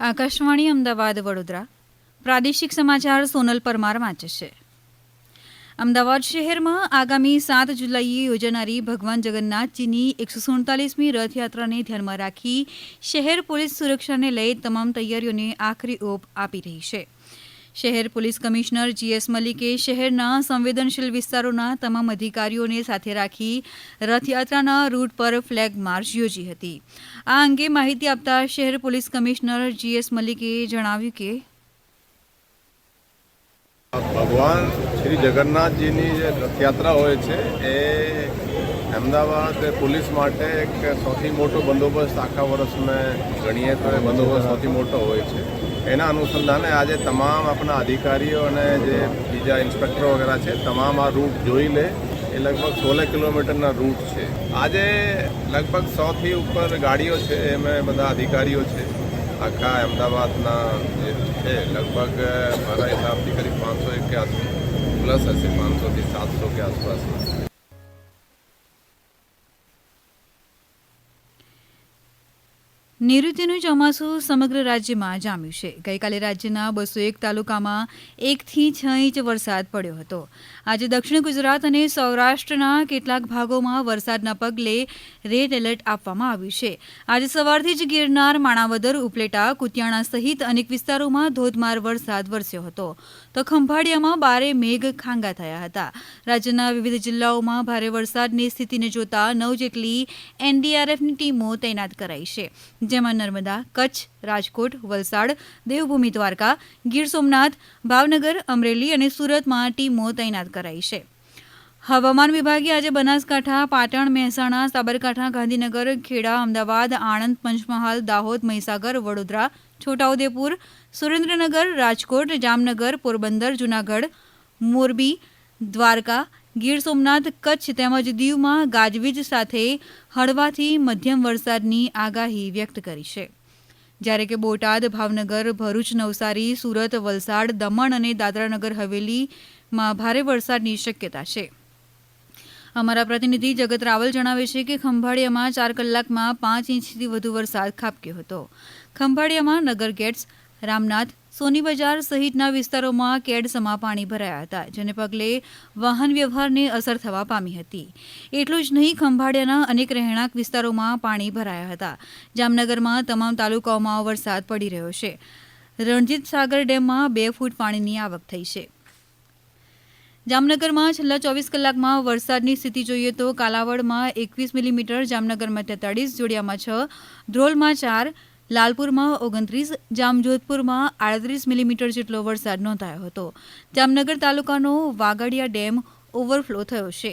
આકાશવાણી અમદાવાદ વડોદરા પ્રાદેશિક સમાચાર સોનલ પરમાર વાંચે છે. અમદાવાદ શહેરમાં આગામી 7 જુલાઈએ યોજાનારી ભગવાન જગન્નાથજીની 147મી રથયાત્રાને ધ્યાનમાં રાખી શહેર પોલીસ સુરક્ષાને લઈ તમામ તૈયારીઓને આખરી ઓપ આપી રહી છે. શહેર પોલીસ કમિશનર GS મલિકે શહેરના સંવેદનશીલ વિસ્તારોના તમામ અધિકારીઓને સાથે રાખી રથયાત્રાના રૂટ પર ફ્લેગ માર્ચ યોજી હતી. આ અંગે માહિતી આપતા શહેર પોલીસ કમિશનર GS મલિકે જણાવ્યું કે ભગવાન શ્રી જગન્નાથજીની જે રથયાત્રા હોય છે એ અમદાવાદ પોલીસ માટે એક સૌથી મોટો બંદોબસ્ત આખા વર્ષમાં ગણીએ તો એ બંદોબસ્ત સૌથી મોટો હોય છે. એના અનુસંધાને આજે તમામ આપણા અધિકારીઓ અને જે બીજા ઇન્સ્પેક્ટરો વગેરે છે તમામ આ રૂટ જોઈ લે. એ લગભગ 16 કિલોમીટરના રૂટ છે. આજે લગભગ 100થી ઉપર ગાડીઓ છે, એમાં બધા અધિકારીઓ છે આખા અમદાવાદના જે છે. લગભગ મારા હિસાબથી કરીબ 500 કે આસપાસ પ્લસ હશે, 500થી 700 કે આસપાસના. નૈઋત્યનું ચોમાસું સમગ્ર રાજ્યમાં જામ્યું છે. ગઈકાલે રાજ્યના 201 તાલુકામાં 1 થી 6 ઇંચ વરસાદ પડ્યો હતો. આજે દક્ષિણ ગુજરાત અને સૌરાષ્ટ્રના કેટલાક ભાગોમાં વરસાદના પગલે રેડ એલર્ટ આપવામાં આવ્યું છે. આજે સવારથી જ ગિરનાર, માણાવદર, ઉપલેટા, કુતિયાણા સહિત અનેક વિસ્તારોમાં ધોધમાર વરસાદ વરસ્યો હતો, તો ખંભાળિયામાં બારે મેઘ ખાંગા થયા હતા. રાજ્યના વિવિધ જિલ્લાઓમાં ભારે વરસાદની સ્થિતિને જોતા 9 જેટલી NDRFની ટીમો તૈનાત કરાઈ છે, જેમાં નર્મદા, કચ્છ, રાજકોટ, વલસાડ, દેવભૂમિ દ્વારકા, ગીર સોમનાથ, ભાવનગર, અમરેલી અને સુરતમાં ટીમો તૈનાત કરાઈ છે. હવામાન વિભાગે આજે બનાસકાંઠા, પાટણ, મહેસાણા, સાબરકાંઠા, ગાંધીનગર, ખેડા, અમદાવાદ, આણંદ, પંચમહાલ, દાહોદ, મહીસાગર, વડોદરા, છોટાઉદેપુર, સુરેન્દ્રનગર, રાજકોટ, જામનગર, પોરબંદર, જૂનાગઢ, મોરબી, દ્વારકા, ગીર સોમનાથ, કચ્છ તેમજ દીવમાં ગાજવીજ સાથે હળવાથી મધ્યમ વરસાદની આગાહી વ્યક્ત કરી છે. જ્યારે કે બોટાદ, ભાવનગર, ભરૂચ, નવસારી, સુરત, વલસાડ, દમણ અને દાદરાનગર હવેલીમાં ભારે વરસાદની શક્યતા છે. અમારા પ્રતિનિધિ જગત રાવલ જણાવે છે કે ખંભાળિયામાં 4 કલાકમાં 5 ઇંચથી વધુ વરસાદ ખાબક્યો હતો. ખંભાળિયામાં નગર ગેટ્સ, રામનાથ, સોની બજાર સહિતના વિસ્તારોમાં કેડસમાં પાણી ભરાયા હતા, જેને પગલે વાહન વ્યવહારને અસર થવા પામી હતી. એટલું જ નહીં, ખંભાળિયાના અનેક રહેણાંક વિસ્તારોમાં પાણી ભરાયા હતા. જામનગરમાં તમામ તાલુકાઓમાં વરસાદ પડી રહ્યો છે. રણજીત સાગર ડેમમાં 2 ફૂટ પાણીની આવક થઈ છે. જામનગરમાં છેલ્લા 24 કલાકમાં વરસાદની સ્થિતિ જોઈએ તો કાલાવડમાં 21 મિલીમીટર, જામનગરમાં 43, જોડિયામાં 6, ધ્રોલમાં 4, લાલપુરમાં 29, જામજોધપુરમાં 38 મિલીમીટર જેટલો વરસાદ નોંધાયો હતો. જામનગર તાલુકાનો વાગડિયા ડેમ ઓવરફ્લો થયો છે.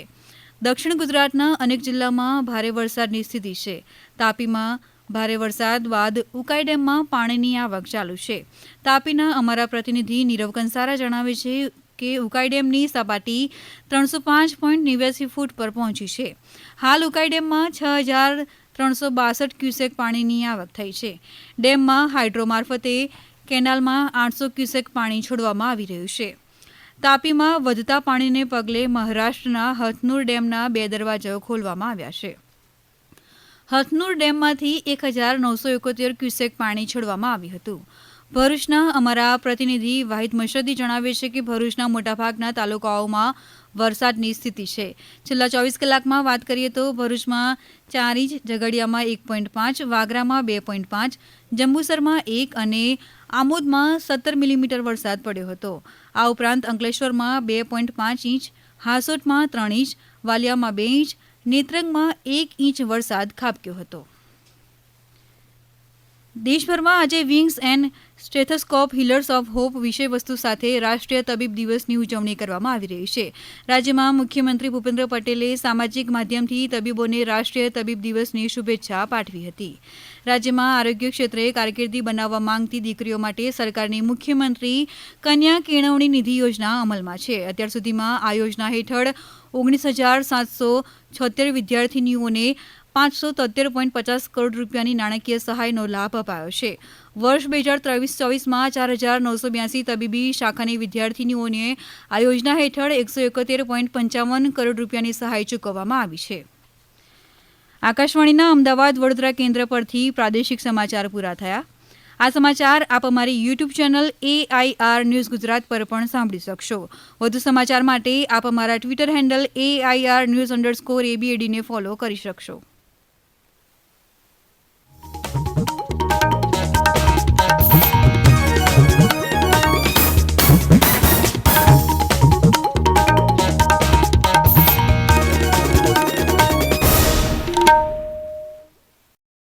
દક્ષિણ ગુજરાતના અનેક જિલ્લામાં ભારે વરસાદની સ્થિતિ છે. તાપીમાં ભારે વરસાદ બાદ ઉકાઈ ડેમમાં પાણીની આવક ચાલુ છે. તાપીના અમારા પ્રતિનિધિ નીરવ કંસારા જણાવે છે કે ઉકાઈ ડેમની સપાટી 305.89 ફૂટ પર પહોંચી છે. હાલ ઉકાઈ ડેમમાં 6,362 ક્યુસેક પાણીની આવક થઈ છે. ડેમમાં હાઇડ્રો મારફતે કેનાલમાં 800 ક્યુસેક પાણી છોડવામાં આવી રહ્યું છે. તાપીમાં વધતા પાણીને પગલે મહારાષ્ટ્રના હથનુર ડેમના 2 દરવાજાઓ ખોલવામાં આવ્યા છે. હથનુર ડેમમાંથી 1,971 ક્યુસેક પાણી છોડવામાં આવ્યું હતું. ભરૂચના અમારા પ્રતિનિધિ વાહિદ મશદી જણાવે છે કે ભરૂચના મોટાભાગના તાલુકાઓમાં વરસાદની સ્થિતિ છે. છેલ્લા 24 કલાકમાં વાત કરીએ તો ભરૂચમાં 4 ઇંચ, ઝઘડિયામાં 1.5, વાગરામાં 2.5, જંબુસરમાં 1 અને આમોદમાં 17 મિલીમીટર વરસાદ પડ્યો હતો. આ ઉપરાંત અંકલેશ્વરમાં 2.5 ઇંચ, હાસોટમાં 3 ઇંચ, વાલિયામાં 2 ઇંચ, નેત્રંગમાં 1 ઇંચ વરસાદ ખાબક્યો હતો. દેશભરમાં આજે wings and stethoscope healers of hope વિષયવસ્તુ સાથે રાષ્ટ્રીય તબીબ દિવસની ઉજવણી કરવામાં આવી રહી છે. રાજ્યમાં મુખ્યમંત્રી ભૂપેન્દ્ર પટેલે સામાજિક માધ્યમથી તબીબોને રાષ્ટ્રીય તબીબ દિવસની શુભેચ્છા પાઠવી હતી. રાજ્યમાં આરોગ્ય ક્ષેત્રે કારકિર્દી બનાવવા માંગતી દીકરીઓ માટે સરકારની મુખ્યમંત્રી કન્યા કેળવણી નિધિ યોજના અમલમાં છે. અત્યાર સુધીમાં આ યોજના હેઠળ 19,776 વિદ્યાર્થીનીઓને 573.50 કરોડ રૂપિયાની નાણાકીય સહાયનો લાભ અપાયો છે. વર્ષ 2023-24માં 4,982 તબીબી શાખાની વિદ્યાર્થીનીઓને આ યોજના હેઠળ 171.55 કરોડ રૂપિયાની સહાય ચૂકવવામાં આવી છે. આકાશવાણીના અમદાવાદ વડોદરા કેન્દ્ર પરથી પ્રાદેશિક સમાચાર પૂરા થયા. આ સમાચાર આપ અમારી YouTube channel AIR news Gujarat પર પણ સાંભળી શકશો. વધુ સમાચાર માટે આપ અમારા ટ્વિટર હેન્ડલ AIR News_ABAD ને ફોલો કરી શકશો.